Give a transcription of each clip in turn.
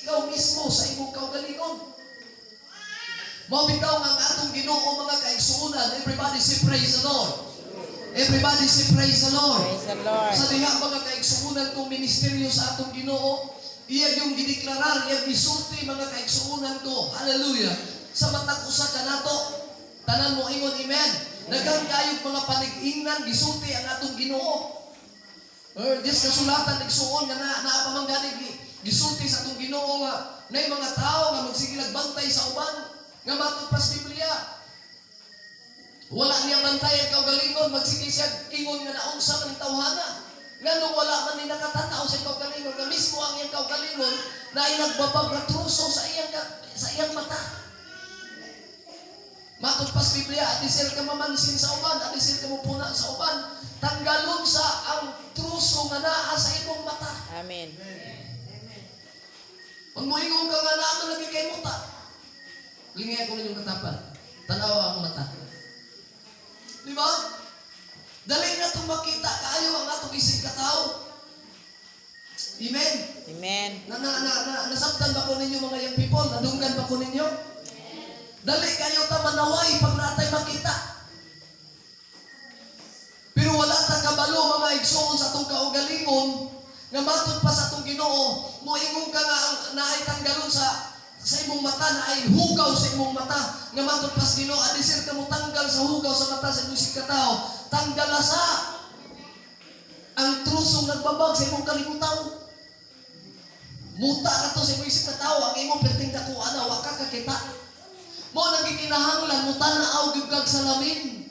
ikaw mismo sa imong kaugalingon. Mao bitaw nga ang atong Ginoo mga kaigsuonan. Everybody say praise the Lord. Everybody say praise the Lord. Praise the Lord. Sa diha mga kaigsuonan kong ministeryo sa atong Ginoo, iya yung gideklarar, iya gisulti mga kaigsuonan ko. Hallelujah. Sa matag usa kanato, tanan mo ingon amen. Daghang kayog mga panig-ingnan gisulti ang atong Ginoo. Dis kasulatan igsuon nga naa pa man gani gisulti sa atong Ginoo nga nay mga tao nga magsige nagbantay sa uban nga matud pas Biblia. Wala niya bantayan kaugalingon, magsige siya ingon nga naunsa man tawhana. Nganong wala man ni nakatanaw sa kaugalingon, nga mismo ang iyang kaugalingon na ay nagbabag na truso sa iyang mata. Matud pas Biblia, adisir ka mamansin sa uban, adisir ka mupuna sa uban, tanggalon sa ang truso nga naa sa imong mata. Amen. Kung moingon ka nga naa lagi kay muta, lingay ko na yung katapan, tanawa ang mata. Di ba? Dali na itong makita kaayo ang atong isig katao. Amen? Amen. Nasabtan ba ko ninyo mga young people? Nadunggan ba ko ninyo? Dali kayo ta manaway pag natay makita. Pero wala ta kabalo mga igsoon sa atong kaugalingon nga matud pa sa atong Ginoo, moingon ka nga naay tanggalon sa imong mata na ay hugaw sa imong mata nga matud pas Ginoo, adisir ka mo tanggal sa hugaw sa mata sa imong isig katao, tanggal sa ang trusong nagbabag sa imong kalibutan. Muta ka to sa imong isig katao, ang imong perting kakuan na wa ka kakita. Mo nagikinahanglan mo tan-aw gyud kag salamin.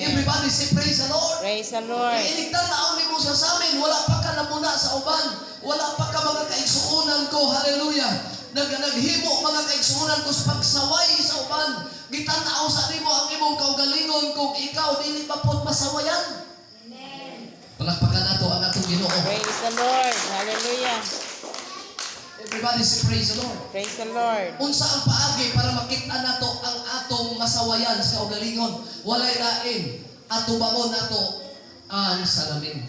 Everybody say praise the Lord. Praise the Lord. Kaya inigtanaw nimo sa samin, wala pa ka namuna sa uban, wala pa ka mga kaigsuonan ko, hallelujah. Naghimo mga kaigsuonan ko sa pagsaway sa uban. Gitanaw sa nimo ang imong kaugalingon kung ikaw dili pa pod masawayan. Amen. Palakpakan nato ang atong Ginoo. Praise the Lord. Hallelujah. Everybody say praise the Lord. Praise the Lord. Unsa ang paagi para makita nato ang atong masawayan sa kaugalingon? Walay lain. Ato bangon nato ang salamin.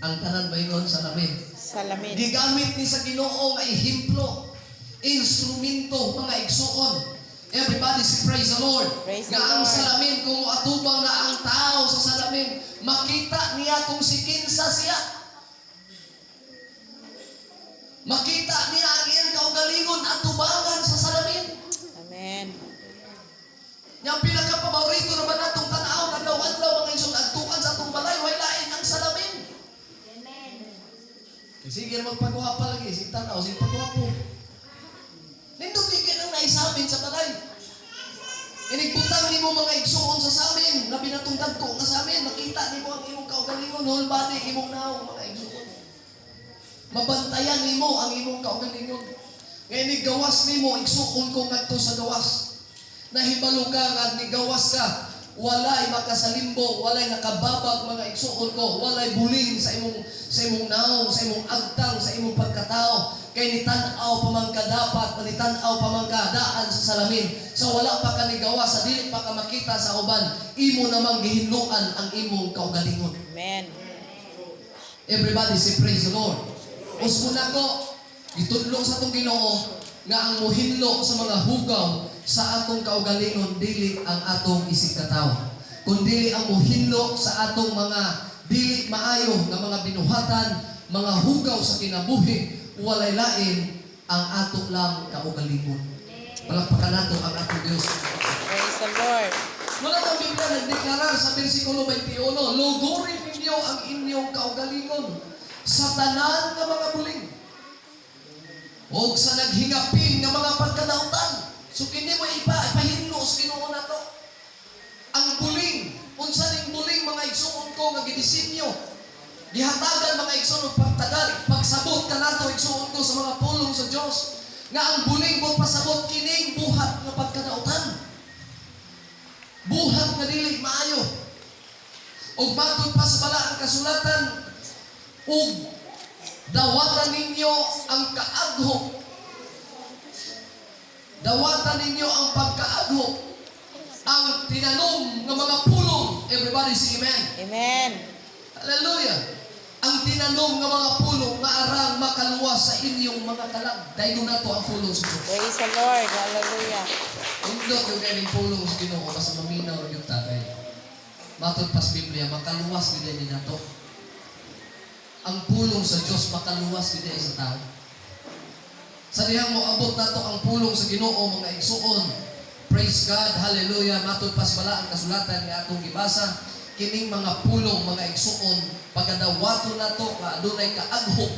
Ang tanan ba yun salamin? Salamin. Gigamit ni sa Ginoo nga ehemplo, instrumento mga igsuon. Everybody say praise the Lord. Praise Nga the ang Lord. salamin kung atubang na ang tao sa salamin, makita niya kung si kinsa siya. Makita niya ang iyang kaugalingon at tubangan sa salamin. Amen. Yang pinakapaborito naman natong tanaw na daw-adlaw mga isong agtukan sa atong balay, way lain ang salamin. Amen. Sige magpagwapa lagi, si tanaw, si pagwapo. Nindot di kayo nang naisabin sa balay. Inigbutang ni mo mga igsuon sa samin, na binatungtad ko nga sa amin, makita ni mo ang imong kaugalingon, whole body, imong naong mga igsuon. Mabantayan ni mo ang imong kaugalingon. Ngayon igawas ni mo, igsuon ko ngadto sa gawas. Nahibalo ka nga nigawas ka, walay makasalimbo, walay nakababag mga igsuon ko, walay buling sa imong naong, sa imong agtang, sa imong pagkatao. Kay nitan-aw pa man ka dapat, nitan-aw pa man ka daan sa salamin. So wala pa ka nigawas, sa dili pa ka makita sa uban, imo namang gihinluan ang imong kaugalingon. Amen. Everybody say praise the Lord. Usmuna ko, itudlo sa atong Ginoo nga ang muhinlo sa mga hugaw sa atong kaugalingon dili ang atong isig katao, kundi ang muhinlo sa atong mga dili maayo nga mga binuhatan, mga hugaw sa kinabuhi, walay lain ang ato lang kaugalingon. Palakpakan nato ang atong Dios. Praise the Lord. Mula ang Biblia nagdeklarar sa versikulo 21, lugurin ninyo ang inyong kaugalingon sa tanan nga mga buling o sa naghingapin nga mga pagkadautan. So kini mo ipahinlo sa Ginoo nato. Ang buling, unsa ning buling mga igsuon ko nga gidisenyo, gihatagan mga igsuon og pagtagal, pagsabot ka nato igsuon ko sa mga pulong sa Dios nga ang buling mo pasabot kining buhat nga pagkadautan. Buhat nga dili maayo. Og matod pa sa bala ang kasulatan, ug dawatan ninyo ang kaadhok. Dawatan ninyo ang pagkaadhok, ang tinanom ng mga pulong. Everybody say amen. Amen. Hallelujah. ang tinanom nga mga pulo nga arang makaluwas sa inyong mga kalag. Dahil na to ang pulong sa Diyos. Praise the Lord. Hallelujah. Undot yung galing pulong sa Ginoo kasi maminaw rin yung tatay. Matod pas Biblia, makaluwas din na to. Ang pulong sa Diyos makaluwas din sa tao. Sa dihang mo abot na to ang pulong sa Ginoo mga igsuon. Praise God, hallelujah. Matod pas bala ang kasulatan nga atong gibasa. Kining mga pulong mga igsuon pagadawato na to nga adunay kaaghok.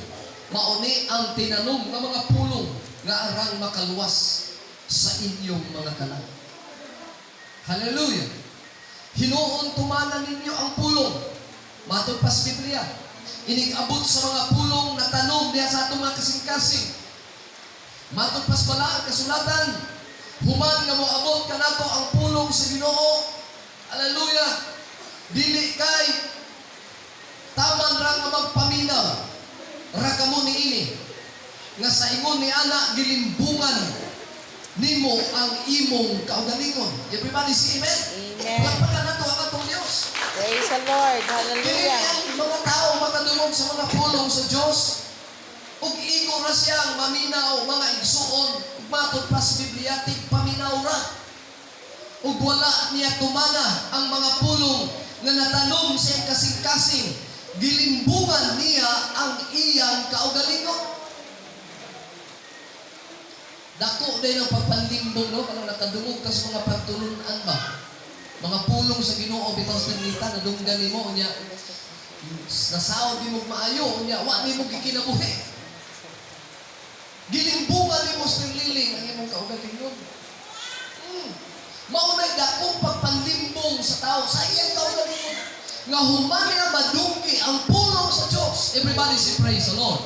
Mauni ang tinanom nga mga pulong nga arang makaluwas sa inyong mga kalag. Hallelujah. Hinuon tumanan ninyo ang pulong. Matod pas Biblia. Inig-abot sa mga pulong na tanom diya sa atong mga kasing-kasing. Matod pas bala ang kasulatan. Human nga moabot kanato ang pulong sa Ginoo. Hallelujah. Dili kay taman ra nga magpaminaw. Ra kamo niini nga sa ingon ni ana gilimbungan nimo ang imong kaugalingon. Everybody say amen. Amen. Palakpakan nato ang atong Dios. Praise the Lord. Kaya Hallelujah. ang mga tao makadungog sa mga pulong sa Dios. Ug ingo ra siyang maminaw mga igsuon. Ug matod pa sa Biblia paminaw ra. Ug wala niya tumana ang mga pulong nga natanom sa kasing-kasing. Gilimbungan niya ang iyang kaugalingon. Dako din ang pagpanlimbong, no? Parang nakadungog ka sa mga pagtulunan ba? Mga pulong sa Ginoo bitaw sa nita na dunggan nimo unya. Nasaod di mo maayo unya, wa nimo gikinabuhi. Gilimbungan nimo sa liling ang imong kaugalingon. Maunay dakong pagpanlimbong sa tao sa iyang kaugalingon. Nga human na madunggi ang pulong sa Diyos. Everybody say praise the Lord.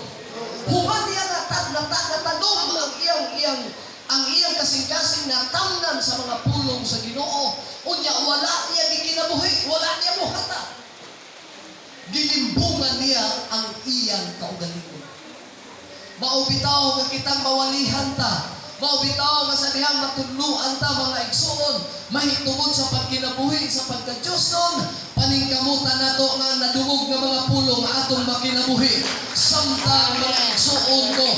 Human niya natanom ang iyang kasing-kasing na tamnan sa mga pulong sa Ginoo. Unya wala niya gikinabuhi, wala niya buhata. Gilimbungan niya ang iyang kaugalingon. Maubitaw nga kitang mawalihan ta. Maubitaw nga sa dihang matudluan ta mga igsuon. Mahitungod sa pagkinabuhi sa pagka-Diyos nun. Paningkamutan nato nga nadungog nga mga pulong atong makinabuhi. Samtang mga igsuon ko,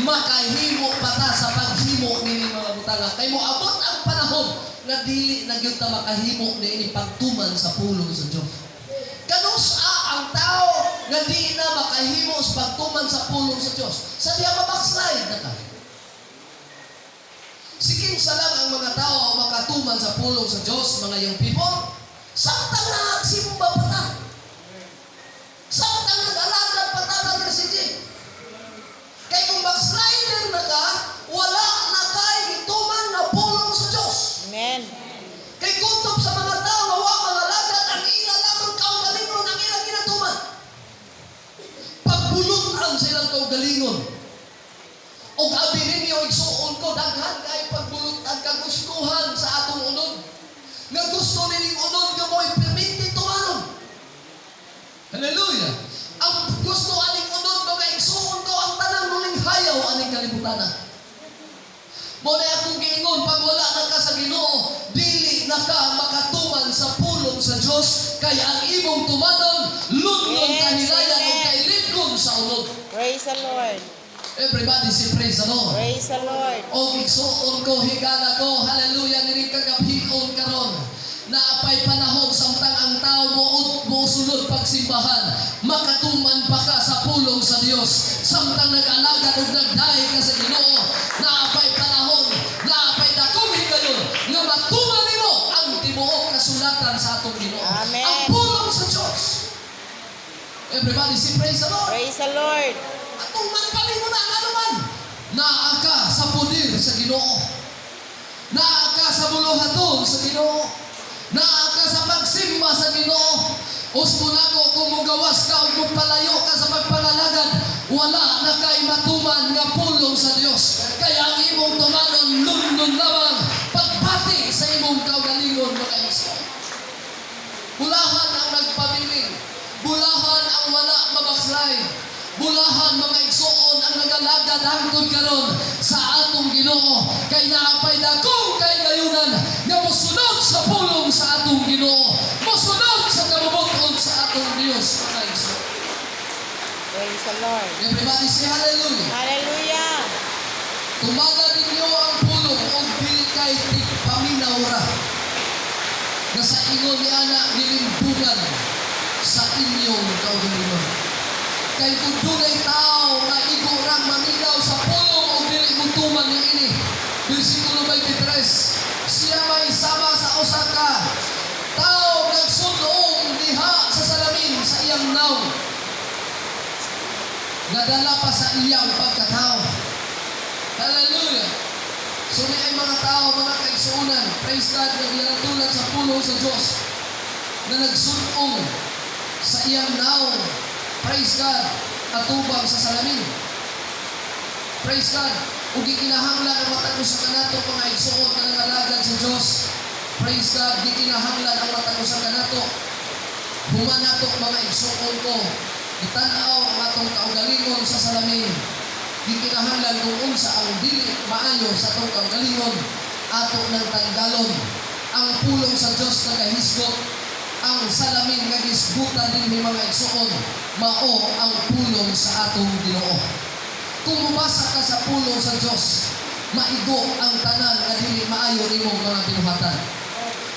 makahimo pa ta sa paghimo nini mga butanga. Kay mo abot ang panahon nga dili na gyud ta makahimo ni pagtuman sa pulong sa Dios. Kanusa ang tao nga di na makahimo sa pagtuman sa pulong sa Dios. Sa diha mabackslide na ka. Sige sa lang ang mga tao makatuman sa pulong sa Diyos, mga young people. Samtang nagsimba pa ta. Samtang nag-alagad pa ta ng residi. Kaya kung backslider na ka, wala na kay ituman na pulong sa Diyos. Amen. Kay kutob sa mga tao, mawa mga alagad, ang ila lamang kaugalingon, ang ilang ginatuman. Pagbulutan sa ilang kaugalingon. O gabi ninyo, igsuon ko, daghan kay pagbulutan kang gustuhan sa atong unod. Nga gusto nining unod nga mo ipirminti tumanon. Hallelujah! Ang gusto aning unod, mga igsuon ko, ang tanang muling hayaw aning kalibutan. Muna akong giingon, pag wala na ka sa Ginoo, dili na ka makatuman sa pulong sa Diyos, kaya ang imong tumanon, lunlon Yes, kahilayan o amen. kailipgon sa unod. Praise the Lord. Everybody say praise the Lord. Praise the Lord. O igsuon ko, higala ko, hallelujah, niring kagabion karon. Naapay panahon samtang ang tao mo sulod pagsimbahan, makatuman pa ka sa pulong sa Dios. Samtang nag-alagad ug nagdahi ka sa Ginoo, naapay panahon, naapay dakong higayon nga matuman nimo ang tibuok kasulatan sa atong Ginoo. Amen. Ang pulong sa Dios. Everybody say praise the Lord. Praise the Lord. Atong manpalin mo na ang anuman. Naa ka sa pudir sa Ginoo. Naa ka sa buluhaton sa Ginoo. Naa ka sa pagsimba sa Ginoo. Usto na ko kung mugawas ka o kung palayo ka sa pagpanalagad, wala na kay matuman nga pulong sa Dios. Kaya ang imong tumanon lundon lamang pagpati sa imong kaugalingon mga igsoon. Bulahan ang nagpabiling. Bulahan ang wala mabackslide. Bulahan mga igsoon ang nagalagad hangtod karon sa atong Ginoo. Kay naapay dakong kay gayunan nga mosunod sa pulong sa atong Ginoo. Mosunod sa kabubuton sa atong Dios mga igsoon. Everybody say hallelujah. Hallelujah. Tumaga ninyo ang pulong o dili kay tigpaminaw ra. Nga sa ingon ni ana gilimbugan sa inyong kaugalingon. Kay kung dunay tao nga igurang maminaw sa pulong o dili mutuman ni ini. Versikulo 23. Siya may sama sa usa ka tao nagsunong diha sa salamin sa iyang naw. Nadala pa sa iyang pagkatao. Hallelujah. So ni ay mga tao, mga kaigsuunan, praise God, na ginatulad sa pulong sa Diyos na nagsunong sa iyang naong, praise God, atubang sa salamin. Praise God. Ug gikinahanglan ang matag sa kanato mga igsuon na nangalagad sa Diyos. Praise God, gikinahanglan ang matag sa kanato. Human nato mga igsuon ko, itanaw ang atong kaugalingon sa salamin. Gikinahanglan kung unsa ang dili maayo sa atong kaugalingon, ato ng tanggalon. Ang pulong sa Diyos na kahisgot, ang salamin nga gisgutan din ni mga igsuon, mao ang pulong sa atong Ginoo. Kung mubasa ka sa pulong sa Diyos, maigo ang tanan nga dili maayo nimong mga binuhatan.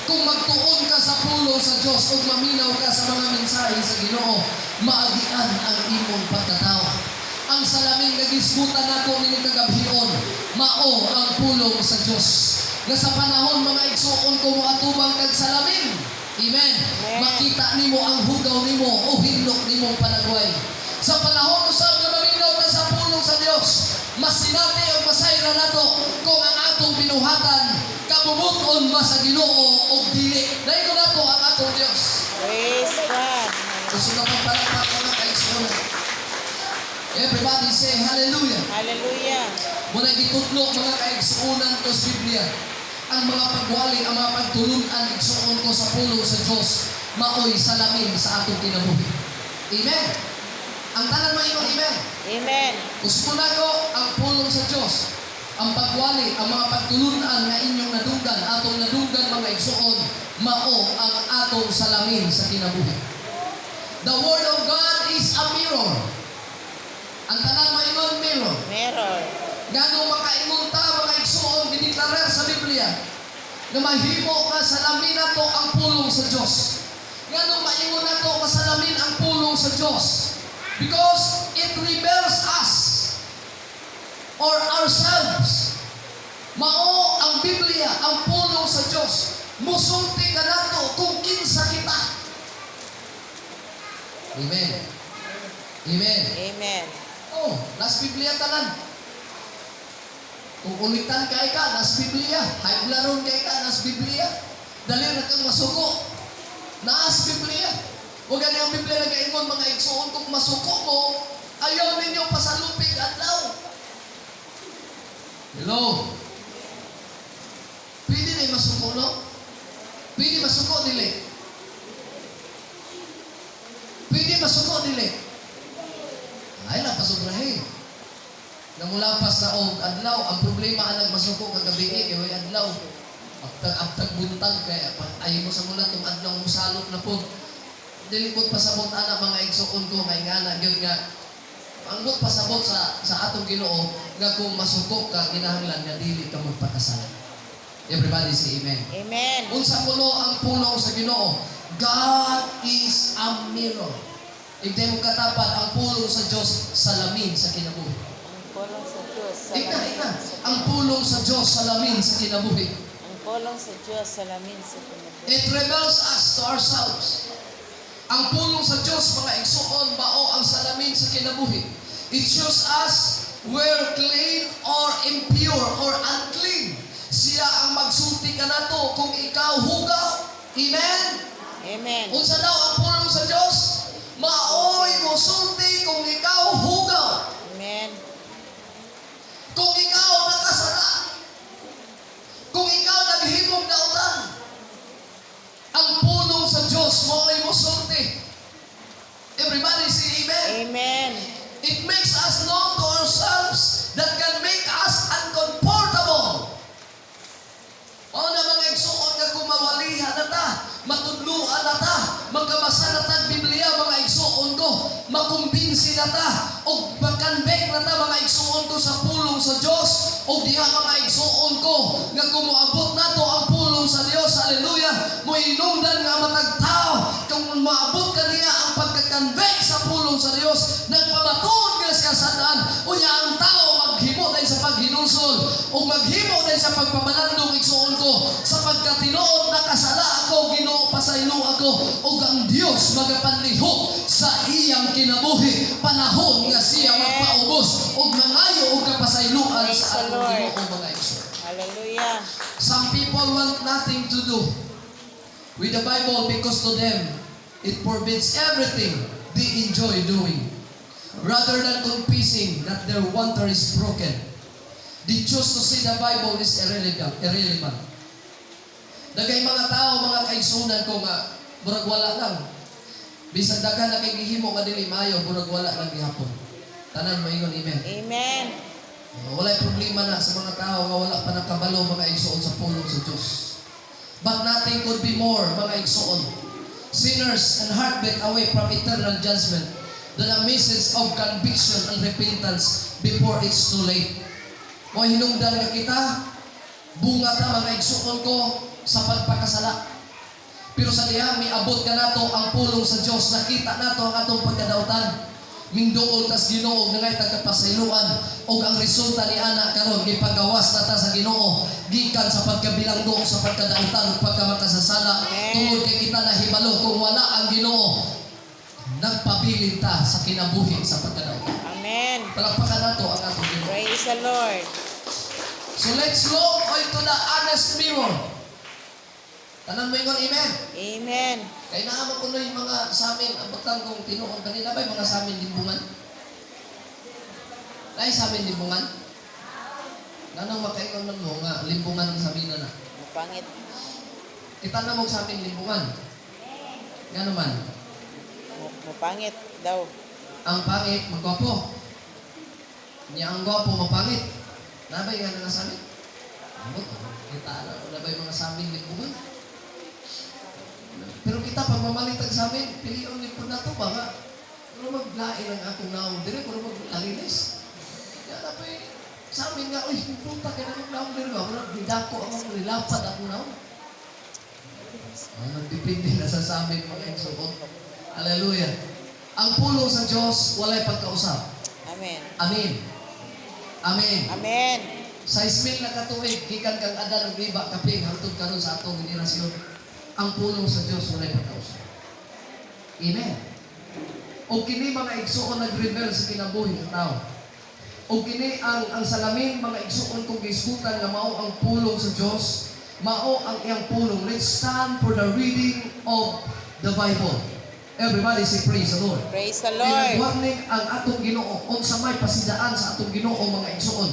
Kung magtuon ka sa pulong sa Diyos o maminaw ka sa mga mensahe sa Ginoo, maagian ang imong pagkatao. Ang salamin nga gisgutan nato ni kagabhion, mao ang pulong sa Diyos. Nga sa panahon mga igsuon ko moatubang kag salamin. Amen. Makita nimo ang hugaw nimo o hinlok nimong panagway. Sa panahon usab nga maminaw ka sa pulong sa Dios, mas sinati o masayra nato kung ang atong binuhatan kabumuton ba sa Ginoo o dili. Dahil ko nato ang atong Dios. Praise God. Gusto na pagpalakpak ka ng kaigsuunan. Everybody say hallelujah. Hallelujah. Muna gitudlo mga kaigsuunan ko sa Biblia. Ang mga pagwali, ang mga pagtulunan igsuon ko sa pulong sa Dios, maoy salamin sa atong kinabuhi. Amen. Ang tanan mo ingon amen. Amen. Gusto na ko ang pulong sa Diyos. Ang pagwali, ang mga pagtulunan na inyong nadunggan, atong nadunggan mga igsuon, mao ang atong salamin sa kinabuhi. The Word of God is a mirror. Ang tanan mo ingon mirror. Mirror. Ganong makaingon ta mga igsuon, giniklarar sa Biblia, na mahimo nga salamin nato ang pulong sa Diyos. Ganong maingon nato masalamin ang pulong sa Diyos. Because it rebels us or ourselves. Mao ang Biblia, ang pulong sa Diyos. Musulti ka nato kung kinsa kita. Amen. Amen. Amen. Oh, nas Biblia tanan. Kung ulitan kay ka, nas Biblia. Haiglaron kay ka, nas Biblia. Dali na kang masuko. Nas Biblia. Huwag ganyan ang Biblia nag-aingon mga igsuon kung masuko mo, ayaw ninyo pasalupig adlaw. Hello? Pwede na masuko, no? Pwede masuko, dili. Pwede masuko, dili. Ay lang, pasubrahin. Namulapas sa adlaw, ang problema anak masuko kagabi kaya adlaw. Agtag buntag, kaya ayaw mo sa mula itong adlaw mo salot na po. Dilipot pasabot ana mga igsuon ko kay ngana gyud nga anggot pasabot sa atong Ginoo nga kung masukok ka kinahanglan nga dili ka magpakasalan. Everybody say amen. Amen. Unsa kuno ang pulong sa Ginoo? God is a mirror. Igday mo katapat ang pulong sa Dios salamin sa kinabuhi. Ang pulong sa Diyos. Igday ang pulong sa Dios salamin sa kinabuhi. Ang pulong sa Diyos salamin sa kinabuhi. It rebels us to ourselves. Ang pulong sa Diyos, mga igsuon, mao ang salamin sa kinabuhi. It shows us we're clean or impure or unclean. Siya ang magsulti ka na to kung ikaw hugaw. Amen? Amen. Unsa daw ang pulong sa Diyos? Maoy mo sulti kung ikaw hugaw. Amen. Kung ikaw nakasara. Kung ikaw naghimog na utan. Ang pulong sa Diyos mo ay musulti. Everybody say amen. Amen. It makes us known to ourselves that can make us uncomfortable. O na mga igsuon nga kumawalihan na ta, matudluan na ta, magkabasa na ta Biblia mga igsuon ko, makumbinsi na ta, o makanbe connect na ta mga igsuon ko sa pulong sa Dios o diha mga igsuon ko nga kumuabot nato ang pulong sa Dios. Hallelujah. Moinungdan nga matag tao kung maabot kaniya ang pagka-convict sa pulong sa Dios, nagpamatud nga sa kasadaan unya ang tao maghimo dahil sa paghinusol o maghimo dahil sa pagpamalandong igsuon ko sapagkat tinuod nakasala ako, Ginoo pasaylo ako ug ang Dios magapanlihok sa iyang kinabuhi panahon nga siya magpaubos ug mangayo og kapasayloan sa atong Ginoo mga igsoon. Hallelujah. Some people want nothing to do with the Bible because to them it forbids everything they enjoy doing. Rather than confessing that their wonder is broken, they choose to say the Bible is irrelevant. Dagay mga tao, mga kaigsunan ko nga, burag wala lang. Bisag daghan na kay gihimo nga dili maayo, burag wala lang gihapon. Tanan mo ingon, amen. Amen. Walay problema na sa mga tao nga wala pa nakabalo mga igsuon sa pulong sa Dios. But nothing could be more, mga igsuon, sinners and heartbreak away from eternal judgment than a message of conviction and repentance before it's too late. Mo hinungdan nga kita, bunga ta mga igsuon ko sa pagpakasala. Pero sa diha may abot ka nato ang pulong sa Dios, nakita nato ang atong pagkadautan. Mingduol tas Ginoo nga tagapasayloan og ang resulta ni ana karon gipagawas na ta sa Ginoo gikan sa pagkabilanggo sa pagkadautan ug pagkamakasasala tungod kay kita nahibalo kung wala ang Ginoo nagpabilin ta sa kinabuhi sa pagkadautan. Amen. Palakpakan nato ang atong Ginoo. Praise the Lord. So let's look into the honest mirror. Tanan mo ingon, amen. Amen. Kaya naamang kuno yung mga sa amin, ang batang kong tinuon kanina ba yung mga sa amin limbungan? Dahil sa amin limbungan? Nanang makaingon nun mo nga, limbungan ang sabi na na. Pangit. Kita na mo sa amin limbungan. Nga naman, Mapangit daw. ang pangit, magwapo. Niya ang gwapo, mapangit. Nabay nga na sa amin? Kita na, nabay mga sa amin limbungan. Pero kita pag mamalitag sa amin, piliyon din po na ito ba nga? Ano maglain ang akong naong dire? Ano maglalinis? Kaya na po sa amin nga, uy, punta ka na ng naong dire ba? Ano, didako ako, nilapad ako naong. Nagdipindi na sa amin mga igsuon. Hallelujah. Ang pulong sa Diyos, walay pagkausap. Amen. Amen. Amen. Amen. Sa ismil na katuig, gikan kang adan ng riba, kaping, hangtod karon sa atong generasyon. Ang pulong sa Diyos walay pagkausap. Amen. O kini mga igsuon nag-rebel sa kinabuhi ng tao. O kini ang salamin mga igsuon kung gisgutan nga mao ang pulong sa Diyos, mao ang iyang pulong. Let's stand for the reading of the Bible. Everybody say praise the Lord. Praise the Kaya Lord. nag-warning ang atong Ginoo unsa may pasidaan sa atong Ginoo mga igsuon.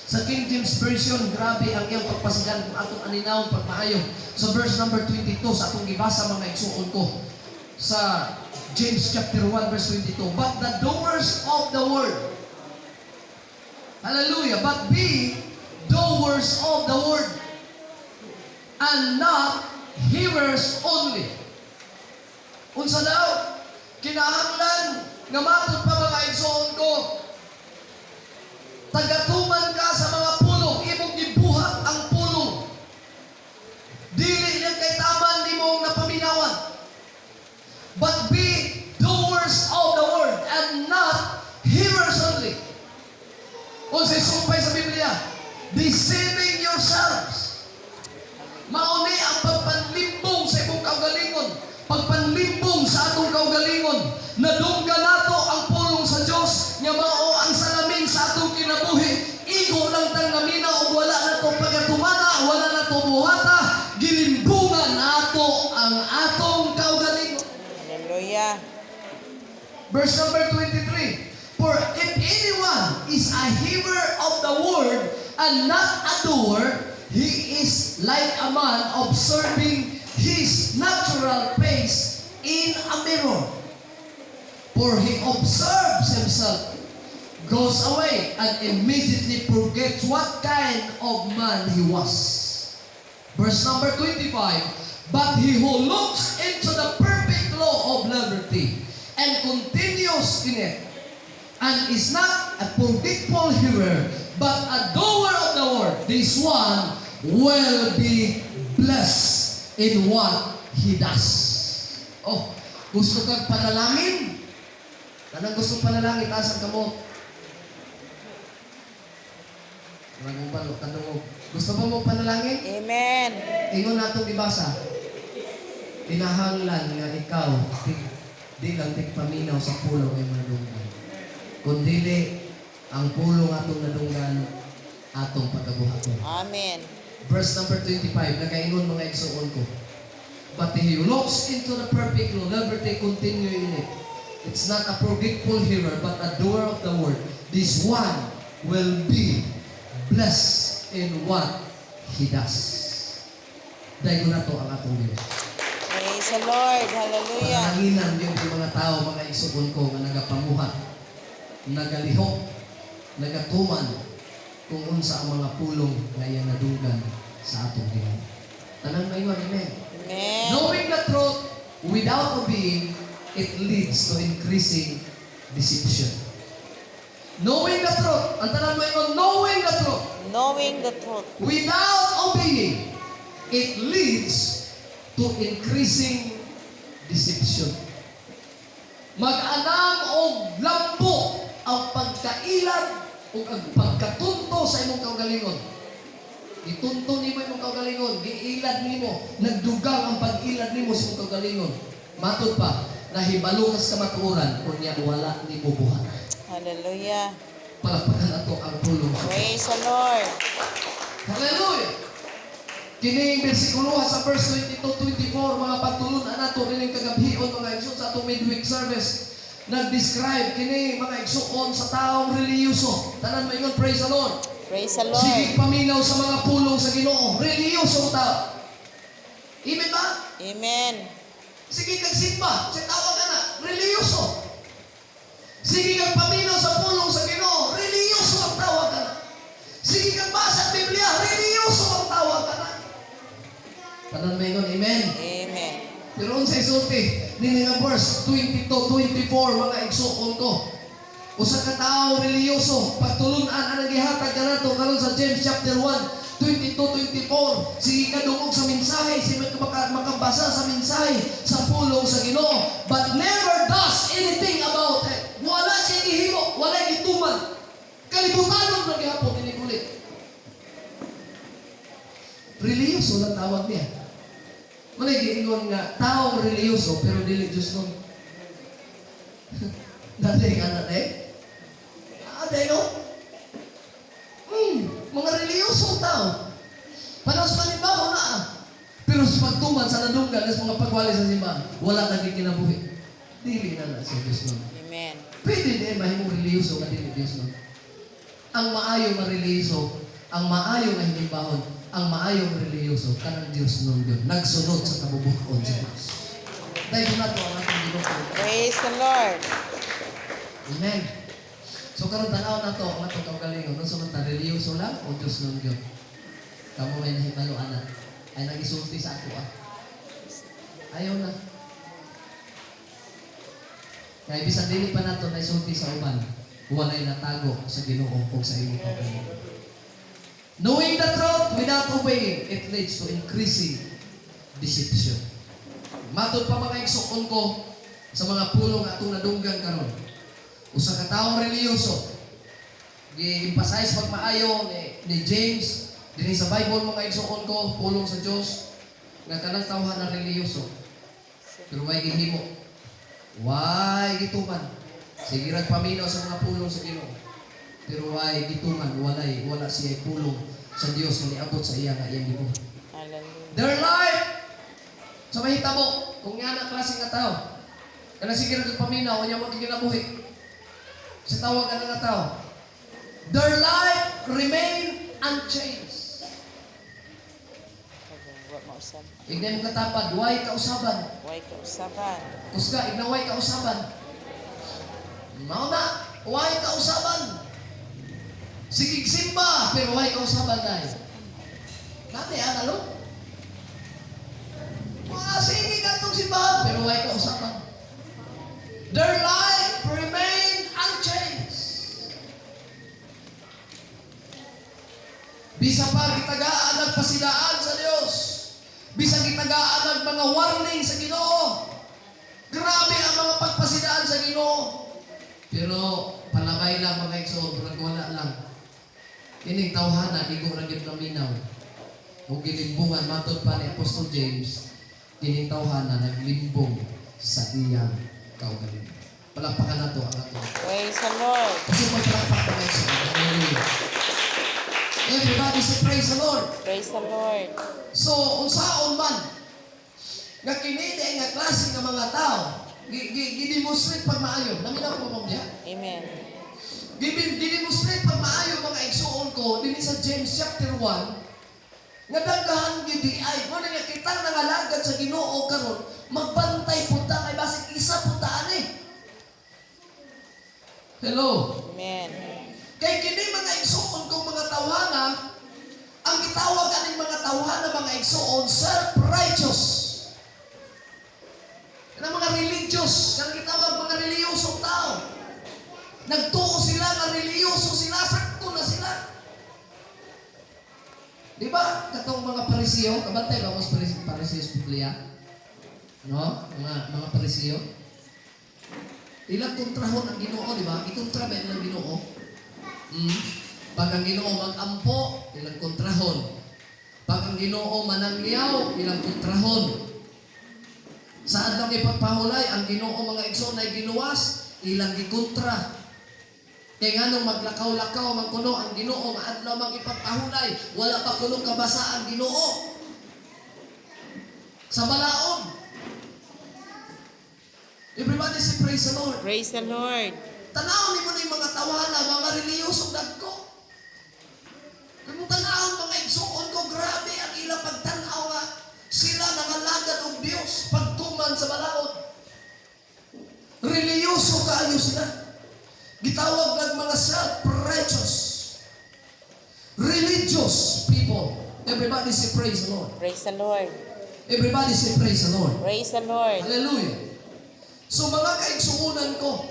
Sa King James Version, grabe ang iyang pagpasigan kung atong aninawon pagmaayo. Sa verse number 22, sa atong gibasa mga igsuon ko. Sa James chapter 1 verse 22. But the doers of the word. Hallelujah. But be doers of the word. And not hearers only. Unsa daw? Kinahanglan nga matud pa mga igsuon ko. Tagatuman ka sa mga pulong, imong gibuhat ang pulong. Dili lang kay taman ni mong napaminawan. But be doers of the word and not hearers only. Kung sa sumpay sa Biblia, deceiving yourselves. Mauni ang pagpanlimbong sa imong kaugalingon. Pagpanlimbong sa atong kaugalingon. Nadungga nato ang pulong sa Diyos nga mao ang salamin sa atong kinabuhi. Igo lang tang namina o wala na to pagatumana, wala na to buhata. Gilimbungan nato ang atong kaugalingon. Hallelujah. Verse number 23. For if anyone is a hearer of the word and not a doer, he is like a man observing his natural face in a mirror. For he observes himself, goes away, and immediately forgets what kind of man he was. Verse number 25. But he who looks into the perfect law of liberty and continues in it, and is not a forgetful hearer, but a doer of the word, this one will be blessed in what he does. Oh, gusto kang panalangin? Anong gusto panalangin? Taas ang kamot. Gusto mo mo panalangin? Amen. Ingon natong ibasa. Tinahanglan nga ikaw, di lang tigpaminaw sa pulong ay madunggan. Kundili ang pulong atong nadunggan, atong pagkabuhaton. Amen. Verse number 25, nagaingon mga igsoon ko. But he who looks into the perfect law, liberty continue in it. It's not a forgetful hearer, but a doer of the word. This one will be blessed in what he does. Dahil na to ang atong Diyos. Praise the Lord. Hallelujah. Pananginan yung mga tao, mga igsoon ko, nga nagapamuhat, nagalihok, nagatuman, kung unsa ang mga pulong nga iyang nadugan sa atong Ginoo. Tanang mayon, amen. Amen. Knowing the truth without obeying, it leads to increasing deception. Knowing the truth, ang tanang mayon, knowing the truth Knowing the truth without obeying, it leads to increasing deception. Mag-anang og lambo ang pagkailad o ang pagkatunto sa imong kaugalingon. Itunto nimo imong kaugalingon, giilad nimo, nagdugang ang pag-ilad nimo sa imong kaugalingon. Matod pa, nahibalo ka sa kamatuoran kunya wala nimo buhat. Hallelujah. Palakpakan ato ang pulong. Praise the Lord. Hallelujah! Kining bersikulo sa verse 22-24, mga pagtulunan nato rin kagabhion mga igsoon sa atong midweek service. Nag-describe kini mga igsoon sa taong reliyoso. Tanan mo ingon, praise the Lord. Praise the Lord. Sige paminaw sa mga pulong sa Ginoo. Reliyoso tao. Amen ba? Amen. Sige kag simba, sa tawag ka na, reliyoso. Sige kag paminaw sa pulong sa Ginoo, reliyoso ang tawag ka na. Sige kag basa ang Biblia, reliyoso ang tawag ka na. Tanan mo ingon, amen. Amen. Pero sa isulti, nini nga verse 22-24, mga igsoon ko. Usa ka tao reliyoso, pagtulunan ang nagihatag ka nato karon sa James chapter 1, 22-24. Sige ka dungog sa mensahe, sige makabasa sa mensahe sa pulong sa Ginoo, but never does anything about it. Wala siya gihimo, wala gituman. Kalibutan ng gihapon ini kulit. Reliyoso lang tawag niya. Manay giingon nga taong reliyoso pero dili Diyos nun. Dati nga natin. Dahil no? Mga reliyoso tao. Panos palimbaho na pero sa pagtuman sa nadunggan sa mga pagwali sa simbahan, wala naging kinabuhi. Dili na sa Diyos nun. Amen. Pwede din mahimong reliyoso nga dili Diyos nun. Ang maayong mareliyoso, ang maayong nga hinimbahon, ang maayong reliyoso, kanang Diyos nun yun. Nagsunod sa kabubuton sa Diyos. Dahil na ito ang ating Ginoo. Praise the Lord. Amen. So karon tanaw na to ang atong kaugalingon. Kung sunod ta reliyoso lang o Diyos nun yun. Kamu may nahibalo anak. Ay nagisulti sa ako Ayaw na. Kaya bisan dili pa nato na isulti sa uban. Walay natago sa Ginoo o sa imong kaugalingon. Knowing the truth without obeying, it leads to increasing deception. Matod pa mga igsoon ko sa mga pulong atong nadunggan karon. Usa ka taong reliyoso, gi-emphasize pagmaayo ni James dinhi sa Bible mga igsoon ko, pulong sa Dios nga kanang tawhan na reliyoso. Pero way gihimo. Way gituman. Sige rag paminaw sa mga pulong sa Ginoo. Pero way gituman, wala siya pulong sa Dios nga niabot sa iya nga iyang gibuhat. Hallelujah. Their life sa mahitabo kung nga na klase nga tao. Kana sige rag paminaw nya mo ginabuhi. Sa tawag ka na tao. Their life remain unchanged. Wa mausab. Igna mo katapad, way kausaban. Way kausaban. Kusga, igna way kausaban. Mao na, way kausaban. Sige simba, pero way kausaban dahil. Nate, ano? Sige ka itong simbahan, pero way kausaban. Their life remain unchanged. Bisa pa gitagaan ang pasidaan sa Dios. Bisa gitagaan ang mga warning sa Ginoo. Grabe ang mga pagpasidaan sa Ginoo. Pero palamay lang mga igsoon, murag wala lang. Kining tawhana igo ra gyud naminaw. Ug gilimbungan matud pa ni Apostol James, kining tawhana naglimbong sa iyang kaugalingon. Palakpakan nato ang ato. Praise the Lord. Kasi magpalakpak pa kayo sa Hallelujah. Everybody say praise the Lord. Praise the Lord. So, unsaon man nga kini nga klase nga mga tao gi-demonstrate pag maayo. Naminaw ko mo diya. Amen. Gi-demonstrate pag maayo mga igsuon ko dinhi sa James chapter 1 nga daghan gyud di ay mo nga kita nangalagad sa Ginoo karon magbantay punta kay basig isa punta ani. Hello. Amen. Kay kini mga igsuon kong mga tawhana, ang gitawag aning mga tawhana mga igsuon self-righteous. Ang mga religious, ang gitawag mga reliyosong tao. Nagtuo sila nga reliyoso sila, sakto na sila. Di ba? Katong mga Parisiyo, kabantay ba mas Parisiyo sa Biblia? No? Mga Parisiyo. Ilang kontrahon ang Ginoo, di ba? Ikontra ba ilang Ginoo? Pag ang Ginoo mag-ampo, ilang kontrahon. Pag ang Ginoo manangyaw, ilang kontrahon. Saan lang ipagpahulay, ang Ginoo mga igsoon ay ginuwas, ilang gikontra. Kaya nga nung maglakaw-lakaw, magkuno ang Ginoo, maadlaw mang ipagpahulay, wala pa kulong kabasa ang Ginoo. Sa balaod. Everybody say praise the Lord. Praise the Lord. Tanaw ni mo na yung mga tawhana, mga reliyosong dagko. Kung tanawon mga igsuon ko, grabe ang ilang pagtanaw nga sila nangalagad og Dios pagtuman sa balaod. Reliyoso kaayo sila. Gitawag ng mga self-righteous, religious people. Everybody say praise the Lord. Praise the Lord. Everybody say praise the Lord. Praise the Lord. Hallelujah. So mga kaigsuunan ko,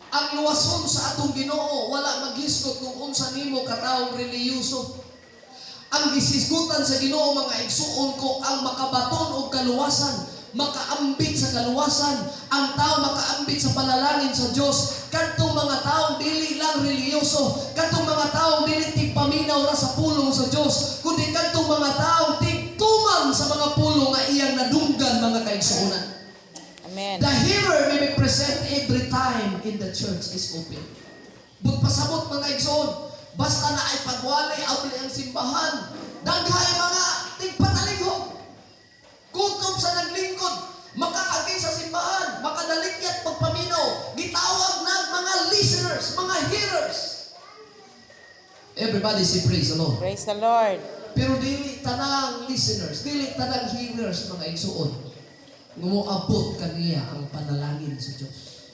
ang luwason sa atong Ginoo wala maghisgot kung unsa nimo kataong reliyoso. Ang gisisgutan sa Ginoo mga igsuon ko ang makabaton og kaluwasan, makaambit sa kaluwasan, ang tao makaambit sa panalangin sa Dios. Kadtong mga taong dili lang reliyoso, kadtong mga taong dili tigpaminaw ra sa pulong sa Dios, kundi kadtong mga taong tigtuman sa mga pulong nga iyang nadunggan mga kaigsuonan. Amen. The hearer may be present every time in the church is open. But pasabot mga igsoon, basta na ay pagwalay outli ang simbahan, daghay mga tigpatalinghog. Kutob sa naglingkod, makaagi sa simbahan, makadalikyat pagpaminaw, gitawag na mga listeners, mga hearers. Everybody say praise the Lord. Praise the Lord. Pero dili tanang listeners, dili tanang hearers mga igsoon. Ngumuabot kaniya ang panalangin sa Diyos.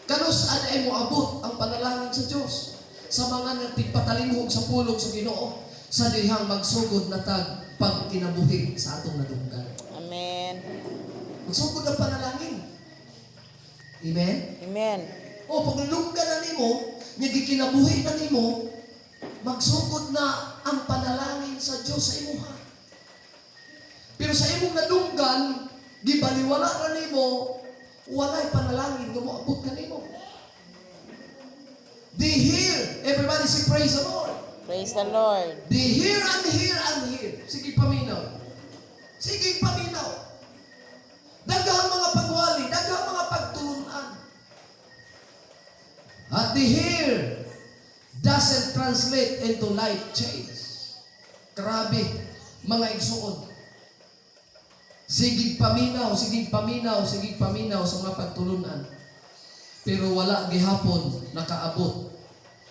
Kanus ay moabot ang panalangin sa Diyos sa mga nagtigpatalinhog sa pulong sa Ginoo sa dihang magsugod na tag pagkinabuhi sa atong nadunggan. Amen. Magsugod ang panalangin. Amen? Amen. O pag nadunggan na nimo, nagikinabuhi na nimo, magsugod na ang panalangin sa Diyos sa imuha. Pero sa imong nadunggan, gibaliwala ra nimo, walay panalangin nga moabot kanimo. They hear. Everybody say praise the Lord. Praise the Lord. They hear and hear and hear. Sige paminaw. Sige paminaw. Daghang mga pagwali, daghang mga pagtulunan. At the hear doesn't translate into life change. Grabe, mga igsuon. Sigig paminaw, sigig paminaw, sigig paminaw sa mga pagtulunan. Pero wala gihapon nakaabot.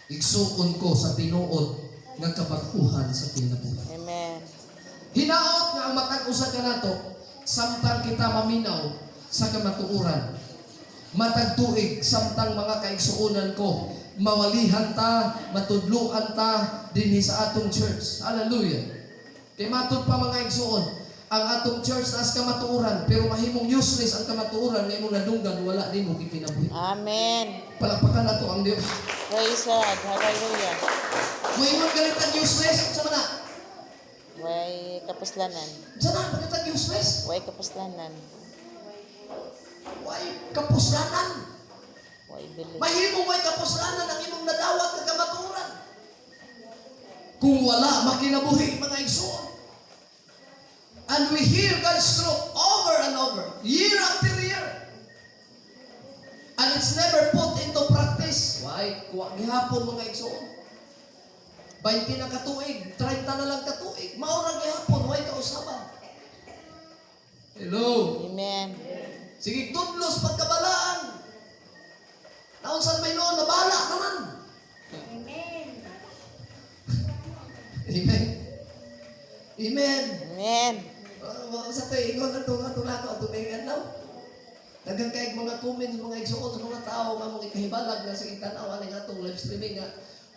Igsuon ko sa tinuod nga kabaguhan sa kinabuhi. Amen. Hinaot nga ang matag usa ka nato samtang kita maminaw sa kamatuoran. Matag tuig samtang mga kaigsuonan ko mawalihan ta, matudluan ta dinhi sa atong church. Hallelujah. Kay matud pa mga igsuon, ang atong church as kamatuoran, pero mahimong useless ang kamatuoran nga imong nadunggan wala din mo kikinabuhi. Amen. Palakpakan nato ang Dios. Praise God. Hallelujah. Muingon galit ang useless. Sa mana? Way kapuslanan. Sa na? Galit ang useless? Way kapuslanan. Why kapuslanan? Way bilis. Mahimong way kapuslanan ang imong nadawat ng kamaturan. Kung wala, makinabuhi mga igsoon. And we hear God's truth over and over, year after year. And it's never put into practice. Why? Kuwa gihapon mga igsoon. 20 na katuig, 30 na lang katuig. Maurang gihapon, why kausaban? Hello? Amen. Sige, tudlos pagkabalaan. Naunsan may noon, nabala naman. Amen. Amen. Amen. Sa tayo, ikaw na ito nga ito na yung anlaw. Dagang kaig mga comments, mga igsuon sa mga tao, nga mga ikahibalag na sa itanaw, nga itong live streaming nga,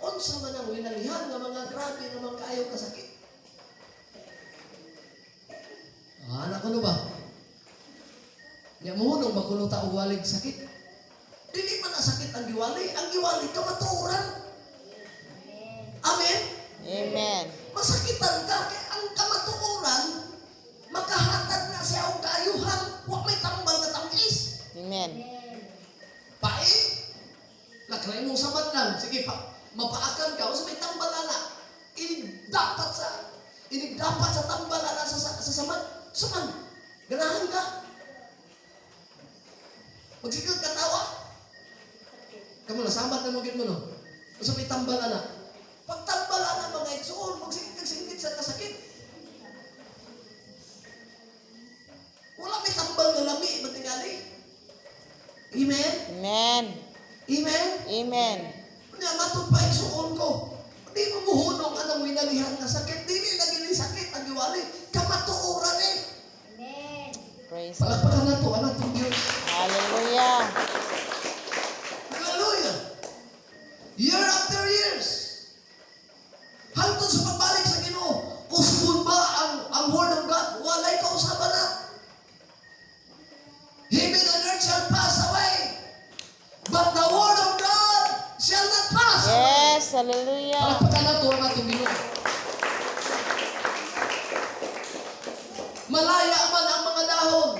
unsa man ang winalihan nga mga grabe nga mga kaayo kasakit. Anak ko no ba? Nga muhunong makulota o walig sakit. Dili man na sakit ang giwali. Ang giwali kamaturan. Amen? Amen. Masakitan ka kay ang kamatuoran makahatag na siya og kaayuhan wa may tambal nga tamis. Amen. Pae. Laklay mo sabat lang. Sige pa. Mapaakan ka sa may tambal ana. Inig dapat sa tambal ana sa samad. Suman. Ganahan ka. Magsikag katawa. Kamu na sambat na mo gid mo no. Sa may tambal ana. Pagtambal ana mga igsoon, magsingit sa kasakit. Wala may tambal nga lami, matingali. Amen? Amen. Amen? Amen. Kanya matod pa igsoon ko. Di mo muhunong anang winalihan na sakit. Dili na gini sakit ang giwali. Kamatuoran eh. Amen. Praise God. Palakpakan na to, anak ng Diyos. Hallelujah. Hallelujah. Year after years. Hangtod sa pagbalik sa Ginoo, usbon ba ang word of God? Walay kausaban na. Heaven and earth shall pass away, but the word of God shall not pass away. Yes, hallelujah. Palakpakan na ito ang atong Ginoo. Malaya man ang mga dahon,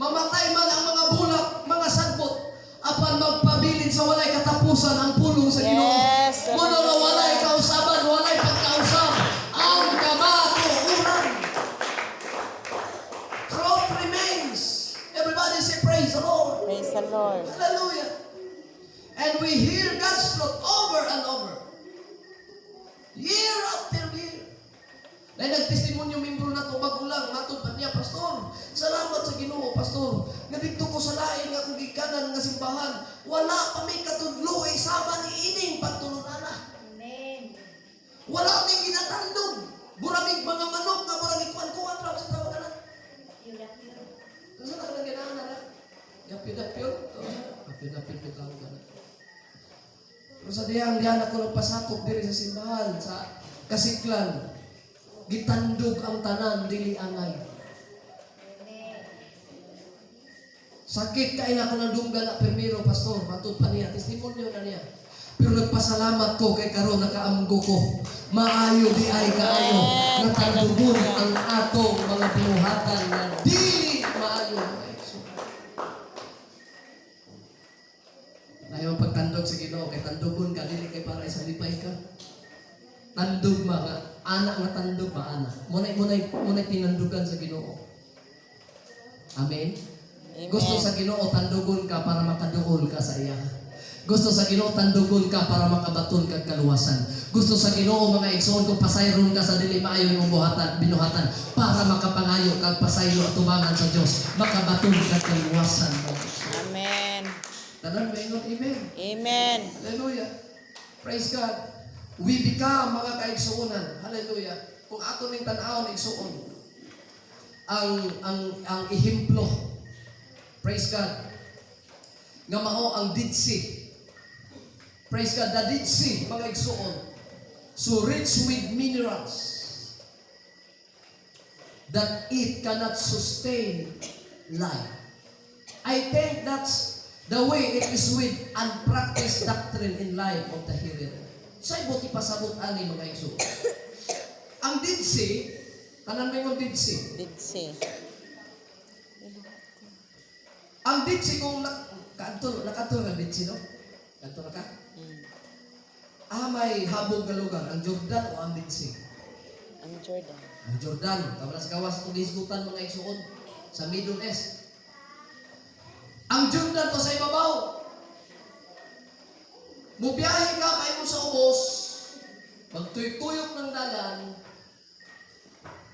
mamatay man ang mga bulak, mga sagbot, apan magpabilin sa walay katapusan ang pulong sa Ginoo. Yes, Muna nga walay kausaban, walay pagkausap ang kamatuoran. Truth remains. Everybody say praise the Lord. Praise the Lord. Hallelujah. And we hear God's truth over and over. Year after year. Dahil nagtestimonyo membro na ito, magulang, matod pa niya, Pastor, salamat sa Ginoo, Pastor. Nga dito ko sa lain nga kung gikanan nga simbahan, wala pa may katudlo, sama ni ining pagtulunana. Amen. Wala may ginatandog. Buramig mga manok nga buramig kuan-kuan lang sa tawag na. Ano na kanang ginahan na? Yapid-yapid. Yapid-yapid ko tawag na. Pero sa diyang ako nagpasakop diri sa simbahan, sa Kasiklan, gitandog ang tanan, dili angay. Sakit kain ako ng dunggan na primero, Pastor. Matod pa niya, testimonyo na niya. Pero nagpasalamat ko kay karon nakaamgo ko. Maayo di ay kaayo. Natandugon ang atong mga binuhatan na dili maayo. Ayaw pagtandog sa Ginoo kay tandugon ka dili kay para sa lipay ka. Tandog mga anak nga tandog ba anak. Munay tinandugan sa Ginoo. Amen. Amen. Gusto sa Ginoo tandugon ka para makaduol ka sa iya. Gusto sa Ginoo tandugon ka para makabaton kag kaluwasan. Gusto sa Ginoo mga igsoon kung pasayron ka sa dili maayo imong binuhatan para makapangayo kag pasayo at tumangan sa Dios, makabaton kag kaluwasan. Amen. Tanan maingon amen. Amen. Hallelujah. Praise God. We become mga kaigsuonan. Hallelujah. Kung ato ning tan-awon igsuon ang ehemplo. Praise God. Nga mao ang Dead Sea. Praise God, the Dead Sea, mga igsuon. So rich with minerals that it cannot sustain life. I think that's the way it is with unpracticed doctrine in life of the hearer. Sa'y buti pasabot ani mga igsoon. Ang Dead Sea, tanan mo yung Dead Sea. Did see. Ang Dead Sea kung nakato na Dead Sea, no? Kanto na ka? May habog na lugar, ang Jordan o ang Dead Sea? Ang Jordan. Ang Jordan, tama na sa gawas itong hisgutan mga igsoon sa Middle East. Ang Jordan to sa ibabaw. Mubiyahe ka kayo mo sa ubos, magtuyok-tuyok ng dalan,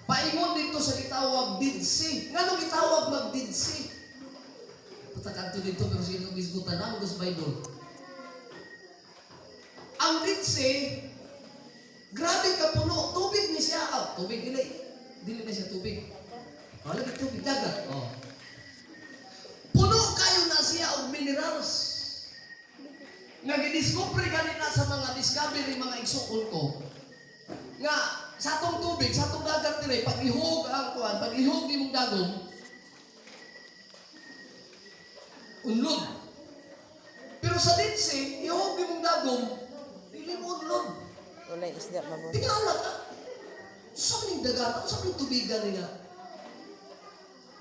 paingon dito sa gitawag Dead Sea. Nga nung gitawag mag-Dead Sea? Patakanto dito pero sino hisgutan na, gusto Bible. Ang Dead Sea, grabe ka puno. Tubig ni siya. Tubig dili na siya tubig. Lagi tubig dagat. Puno kayo na siya og minerals. Nga gidiscovery kanina sa mga discovery mga igsuon ko. Nga sa atong tubig, sa atong dagat dire, pag ihog ang kuan, pag ihog nimong dagom, unlod. Pero sa Dead Sea, ihog nimong dagom, dili mo unlod. Wala isda mabuti. Tingala ka. Sa maning dagat, sa maning tubigan nila.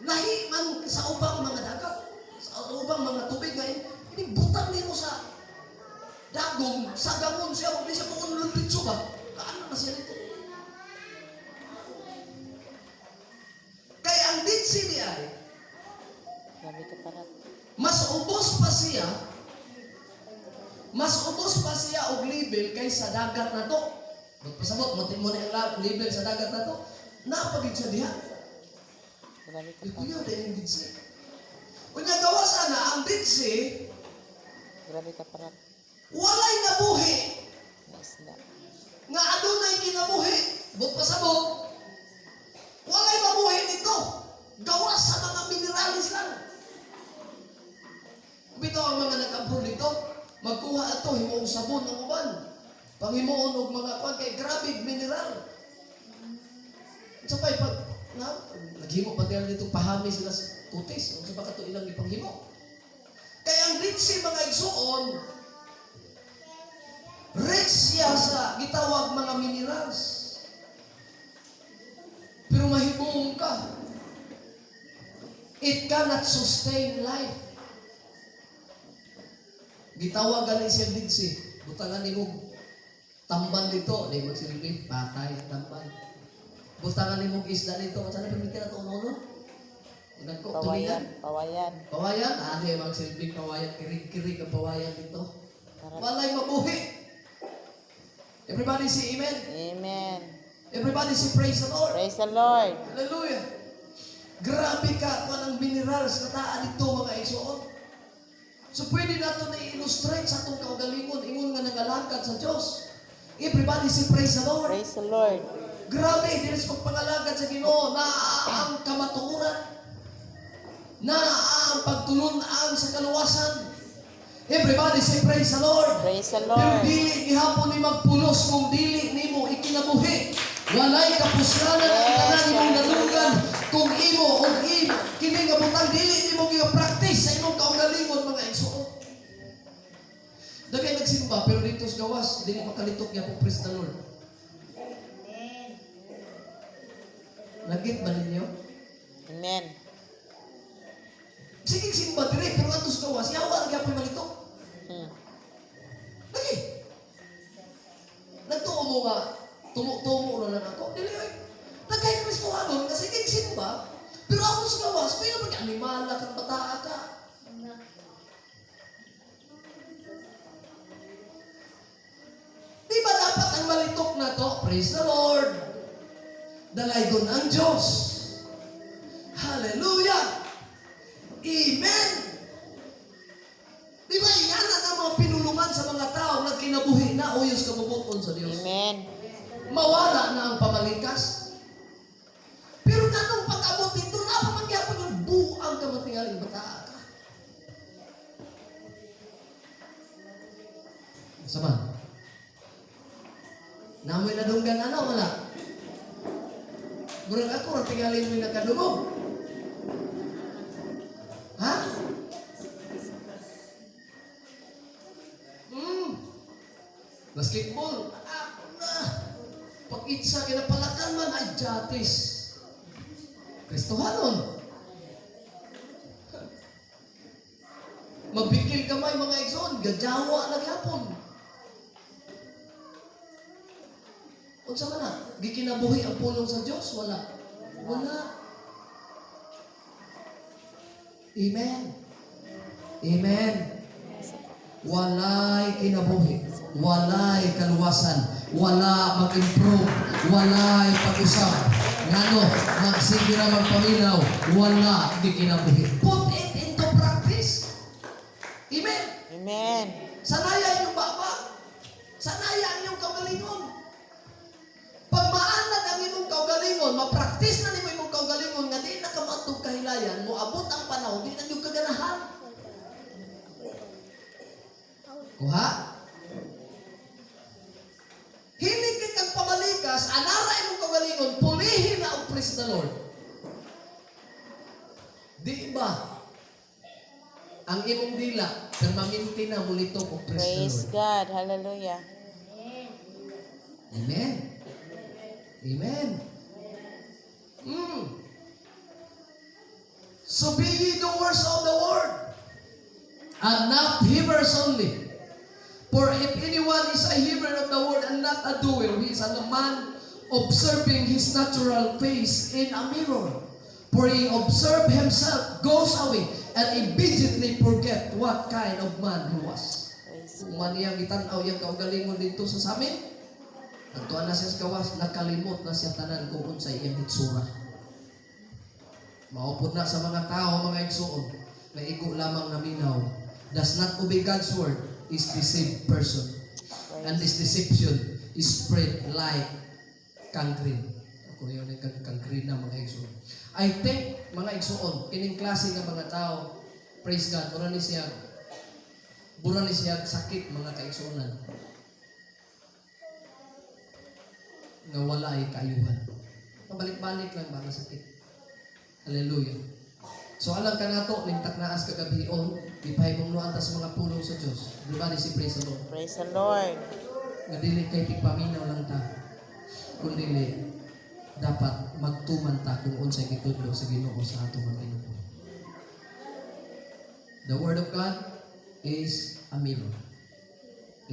Lahi man sa ubang mga dagat, sa ubang mga tubig ngayon, ini butang nimo sa dagom, sa gamon siya, hindi siya puunlod dito ba? Kaano na siya dito? Kaya ang Dead Sea niya ay, Grabe ka parat. mas ubos pa siya og level kaysa dagat na to. Magpasabot, matin mo na yung level sa dagat na to. Napagid sa diha. Grabe ka Ikuyo parat. din yung Dead Sea. Kunya gawa sana, ang Dead Sea, Grabe ka parat. walay nabuhi. Na isda. Nga adunay kinabuhi. But pasabot, walay mabuhi nito. Gawa sa mga mineralis lang. Bito ang mga nag-abroad dito, magkuha ato, himuong sabon ng uban. Panghimuon og mga kwan kay grabe mineral. Sa pay pag naghimo pa nila dito pahami sila sa kutis. Sa baka to ilang ipanghimo. Kaya ang Dead Sea mga igsuon, rich siya sa gitawag mga minerals. Pero mahibong ka. It cannot sustain life. Gitawag galing siya Dead Sea. Butangan ni mo tamban dito, di magsilbi, patay, tamban. Butangan ni mo isda dito, sana pamikir na ito uno-uno? Nagko, tulingan. Pawayan. Pawayan, di magsilbi, pawayan, kirig-kirig ang pawayan dito. Parat. Walay mabuhi. Everybody say amen. Amen. Everybody say praise the Lord. Praise the Lord. Hallelujah. Grabe ka kung ang minerals na taan dito mga igsoon. So pwede nato na i-illustrate sa itong kaugalingon, ingon nga nagalangkad sa Diyos. Everybody say praise the Lord. Praise the Lord. Grabe, dili sa pagpangalagad sa Ginoo, na ang kamatuoran, na ang pagtulunan sa kaluwasan. Everybody say praise the Lord. Praise the Pero Lord. dili gihapon ni magpulos kung dili nimo ikinabuhi. Walay kapuslanan ang tanan imong nalugan kung imo o imo kini nga butang dili nimo giga-practice sa imong kaugalingon mga igsoon. Dagay nagsimba pero dito sa gawas dili makalitok niya po praise the Lord. Nagit ba ninyo? Amen. Sige simba dire pero ato sa gawas yawa gyapon malitok. Lagi. Nagtuo mo nga tumo na lang ako. Dili ay nagkay Kristohanon kasi sige simba pero ako sa gawas pwede ba ni malak ang bataa ka. Di ba dapat ang malitok na to? Praise the Lord. Dalaygon ang Diyos. Hallelujah. Amen. Di ba yan ang mga pinulungan sa mga tao na kinabuhi na uyos kabubuton sa Diyos? Amen. Mawala na ang pamalikas. Pero nanong pag-abot dito, napamangyapon yung buang kamatingaling bataa ka. Saman? Namoy na dunggan ano, wala? Murag ako, tingalin mo yung nakadungog. Ha? Basketball. na. Pag itsa kinapalakan man ay jatis. Kristohanon. Mabikil kamay mga igsoon, gajawa na gyapon. Unsa man na? Gikinabuhi ang pulong sa Dios? Wala. Wala. Amen. Amen. Walay kinabuhi. Walay kaluwasan. Wala mag-improve. Walay pag-usap. Ngano, magsige na magpaminaw. Wala gikinabuhi. Put it into practice. Amen. Amen. Sanaya yung baba. Sanaya ang iyong kaugalingon. Pag maanad ang imong kaugalingon, mapraktis na nimo imong kaugalingon nga di na ka matug kahilayan, mo abot ang panahon, di na yung kaganahan. Kuha? Hilig kay kang pamalikas, anara imong kaugalingon, pulihin na ang praise the Lord. Di ba? Ang imong dila, permanente na mulito o praise the Praise Lord. God. Hallelujah. Amen. Amen. So be ye doers of the word, and not hearers only. For if anyone is a hearer of the word and not a doer, he is a man observing his natural face in a mirror. For he observe himself, goes away, and immediately forget what kind of man he was. Praise Kung God. man iyang itanaw yung kaugalingon dito sa amin, nagtuan na siya sa gawas, nakalimot na siya tanan kung unsay iyang hitsura. Maupod na sa mga tao, mga igsuon, na igo lamang naminaw, does not obey God's word, is deceived person. And this deception is spread like gangrene. Ako yun ang gangrene na mga igsuon. I think, mga igsuon, kining klase ng mga tao, praise God, mura ni siya sakit, mga kaigsuonan. Nga wala ay kaayuhan. Pabalik-balik lang ba ang sakit? Hallelujah. So alam ka na to, lintak naas kagabion, ipahimong nuan ta sa mga pulong sa Diyos. Everybody si praise the Lord. Praise the Lord. Nga dili kay tigpaminaw lang ta. Kundi dapat magtuman ta kung unsay gitudlo sa Ginoo sa atong mga Ginoo. The Word of God is a mirror.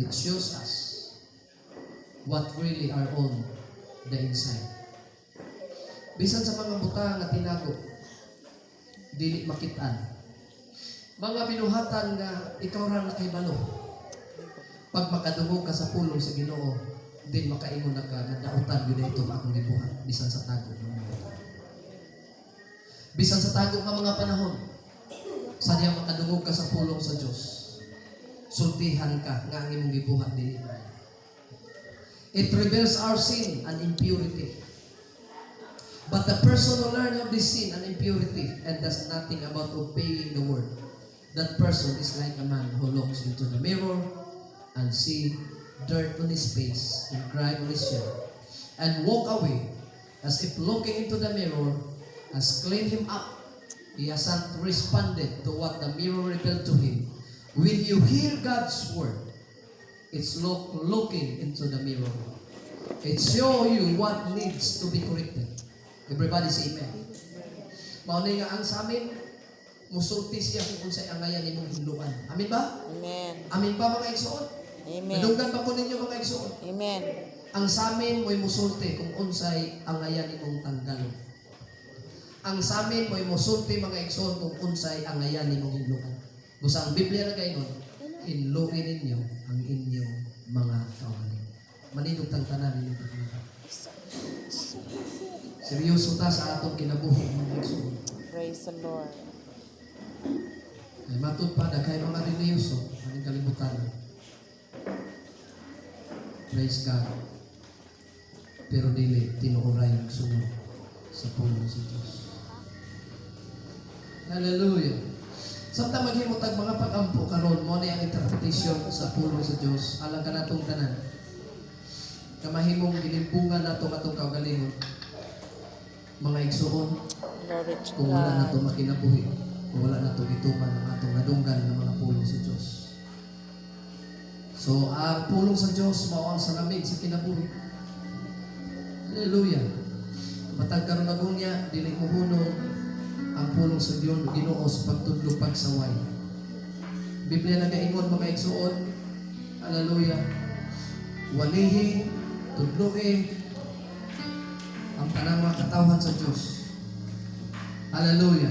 It shows us what really are on the inside. Bisan sa mga butang nga tinago, dili makitaan. Mga binuhatan nga ikaw ra nakahibalo. Pag makadungog ka sa pulong sa Ginoo, din makaingon na ka nadautan gyud ito akong gibuhat bisan sa tago ng mga butang. Bisan sa tago nga mga panahon, sadya makadungog ka sa pulong sa Dios. Sultihan ka nga ang imong gibuhat dili. It reveals our sin and impurity. But the person who learns of this sin and impurity and does nothing about obeying the word, that person is like a man who looks into the mirror and see dirt on his face and grime on his shirt and walk away as if looking into the mirror has cleaned him up. He hasn't responded to what the mirror revealed to him. When you hear God's word, it's looking into the mirror. It shows you what needs to be corrected. Everybody say amen. Maunay nga ang sa amin, musulti siya kung unsay angayan imong hinluan. Amin ba? Amen. Amin ba mga igsuon? Amen. Madunggan ba ko ninyo mga igsuon? Amen. Ang sa amin mo'y musulti kung unsay angayan imong tanggalon. Ang sa amin mo'y musulti mga igsuon kung unsay angayan imong hinluan. Busa ang Biblia na kayo, hinluin ninyo ang inyong mga kaugalingon. Manindog tang tanan ninyo pagmata. Seryoso ta sa atong kinabuhi mga igsuon. Praise the Lord. Kay matud pa kay mga religyoso, maning kalibutan. Praise God. Pero dili tinuoray ang sunod sa pulong sa Diyos. Hallelujah. Samtang maghimutag mga pag-ampo karon mo na ang interpretation sa pulong sa Diyos. Alang ka natong tanan. Kamahimong gilimpungan nato atong kaugalingon. Mga igsuon, Glory to kung wala na God. ito makinabuhi, kung wala na ito gituman ang atong nadunggan ng mga pulong sa Diyos. So, ang pulong sa Diyos, mao ang salamig sa kinabuhi. Hallelujah. Matag karon na niya, dili mo hunong ang pulong sa Diyon Ginoo sa pagtudlo pagsaway. Biblia nagaingon mga igsuon. Hallelujah. Walihi, tudloe ang tanang mga katawhan sa Diyos. Hallelujah.